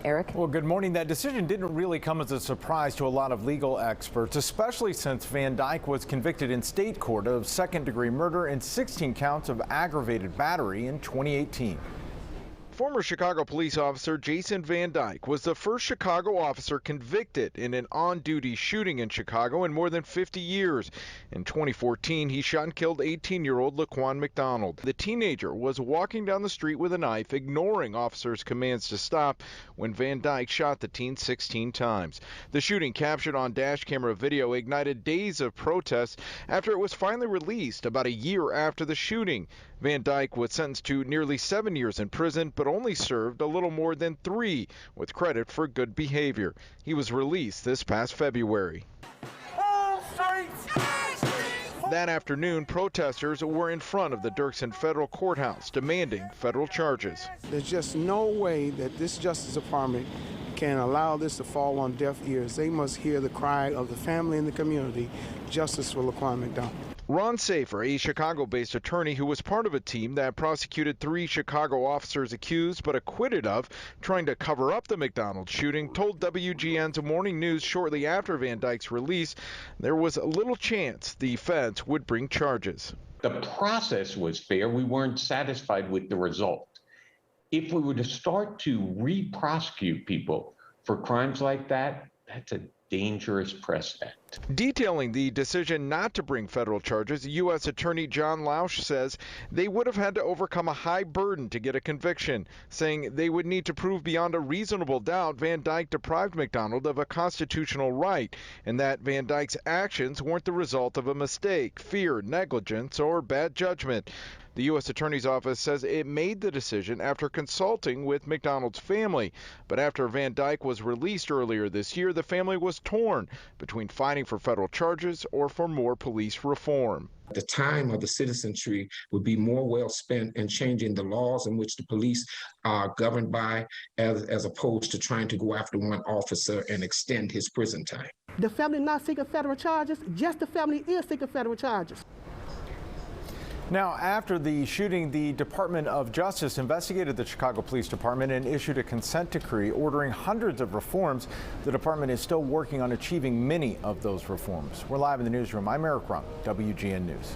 Eric? Well, good morning. That decision didn't really come as a surprise to a lot of legal experts, especially since Van Dyke was convicted in state court of second-degree murder and 16 counts of aggravated battery in 2018. Former Chicago police officer Jason Van Dyke was the first Chicago officer convicted in an on-duty shooting in Chicago in more than 50 years. In 2014, he shot and killed 18-year-old Laquan McDonald. The teenager was walking down the street with a knife, ignoring officers' commands to stop, when Van Dyke shot the teen 16 times. The shooting, captured on dash camera video, ignited days of protests after it was finally released about a year after the shooting. Van Dyke was sentenced to nearly 7 years in prison, but only served a little more than 3, with credit for good behavior. He was released this past February. That afternoon, protesters were in front of the Dirksen Federal Courthouse demanding federal charges. There's just no way that this Justice Department can allow this to fall on deaf ears. They must hear the cry of the family and the community, justice for Laquan McDonald. Ron Safer, a Chicago-based attorney who was part of a team that prosecuted 3 Chicago officers accused but acquitted of trying to cover up the McDonald shooting, told WGN's Morning News shortly after Van Dyke's release there was little chance the feds would bring charges. The process was fair. We weren't satisfied with the result. If we were to start to re-prosecute people for crimes like that, that's a dangerous precedent. Detailing the decision not to bring federal charges, U.S. Attorney John Lausch says they would have had to overcome a high burden to get a conviction, saying they would need to prove beyond a reasonable doubt Van Dyke deprived McDonald of a constitutional right, and that Van Dyke's actions weren't the result of a mistake, fear, negligence, or bad judgment. The U.S. Attorney's Office says it made the decision after consulting with McDonald's family. But after Van Dyke was released earlier this year, the family was torn between fighting for federal charges or for more police reform. The time of the citizenry would be more well spent in changing the laws in which the police are governed by, as opposed to trying to go after one officer and extend his prison time. The family not seeking federal charges, just the family is seeking federal charges. Now, after the shooting, the Department of Justice investigated the Chicago Police Department and issued a consent decree ordering hundreds of reforms. The department is still working on achieving many of those reforms. We're live in the newsroom. I'm Eric Rung, WGN News.